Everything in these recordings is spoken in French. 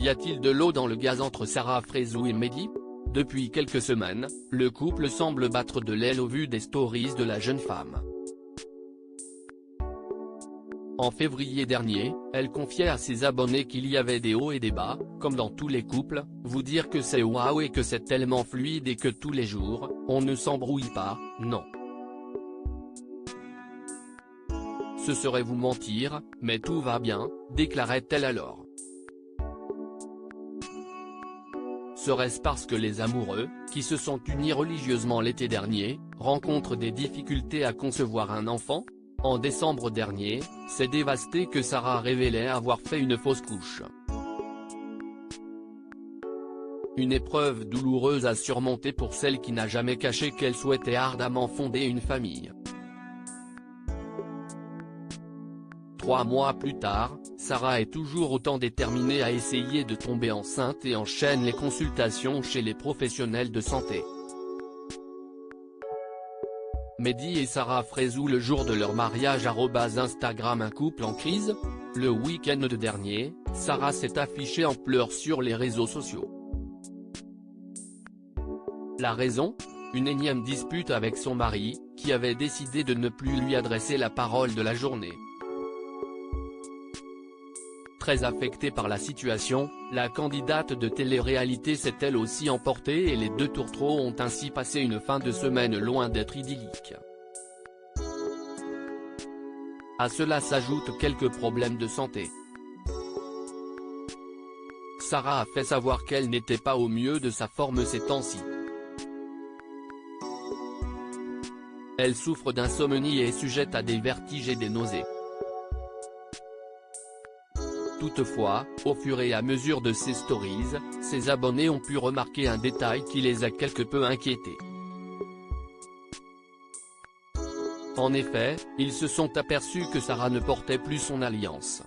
Y a-t-il de l'eau dans le gaz entre Sarah Frézou et Mehdi? Depuis quelques semaines, le couple semble battre de l'aile au vu des stories de la jeune femme. En février dernier, elle confiait à ses abonnés qu'il y avait des hauts et des bas, comme dans tous les couples, vous dire que c'est waouh et que c'est tellement fluide et que tous les jours, on ne s'embrouille pas, non. Ce serait vous mentir, mais tout va bien, déclarait-elle alors. Serait-ce parce que les amoureux, qui se sont unis religieusement l'été dernier, rencontrent des difficultés à concevoir un enfant? En décembre dernier, c'est dévasté que Sarah révélait avoir fait une fausse couche. Une épreuve douloureuse à surmonter pour celle qui n'a jamais caché qu'elle souhaitait ardemment fonder une famille. 3 mois plus tard, Sarah est toujours autant déterminée à essayer de tomber enceinte et enchaîne les consultations chez les professionnels de santé. Mehdi et Sarah Frézou le jour de leur mariage @Instagram un couple en crise. Le week-end dernier, Sarah s'est affichée en pleurs sur les réseaux sociaux. La raison? Une énième dispute avec son mari, qui avait décidé de ne plus lui adresser la parole de la journée. Très affectée par la situation, la candidate de télé-réalité s'est elle aussi emportée et les deux tourtereaux ont ainsi passé une fin de semaine loin d'être idyllique. À cela s'ajoutent quelques problèmes de santé. Sarah a fait savoir qu'elle n'était pas au mieux de sa forme ces temps-ci. Elle souffre d'insomnie et est sujette à des vertiges et des nausées. Toutefois, au fur et à mesure de ses stories, ses abonnés ont pu remarquer un détail qui les a quelque peu inquiétés. En effet, ils se sont aperçus que Sarah ne portait plus son alliance.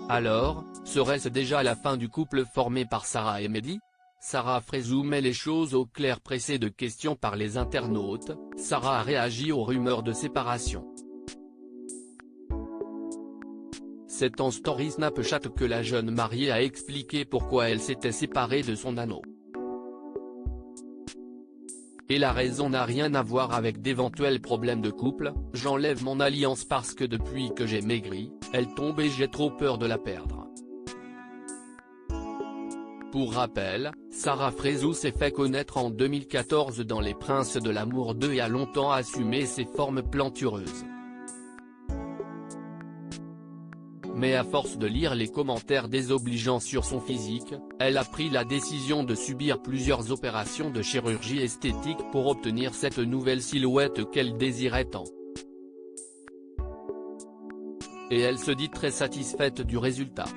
Alors, serait-ce déjà la fin du couple formé par Sarah et Mehdi? Sarah Frézou met les choses au clair. Pressée de questions par les internautes, Sarah a réagi aux rumeurs de séparation. C'est en story Snapchat que la jeune mariée a expliqué pourquoi elle s'était séparée de son anneau. Et la raison n'a rien à voir avec d'éventuels problèmes de couple, j'enlève mon alliance parce que depuis que j'ai maigri, elle tombe et j'ai trop peur de la perdre. Pour rappel, Sarah Frézou s'est fait connaître en 2014 dans Les Princes de l'amour 2 et a longtemps assumé ses formes plantureuses. Mais à force de lire les commentaires désobligeants sur son physique, elle a pris la décision de subir plusieurs opérations de chirurgie esthétique pour obtenir cette nouvelle silhouette qu'elle désirait tant. Et elle se dit très satisfaite du résultat.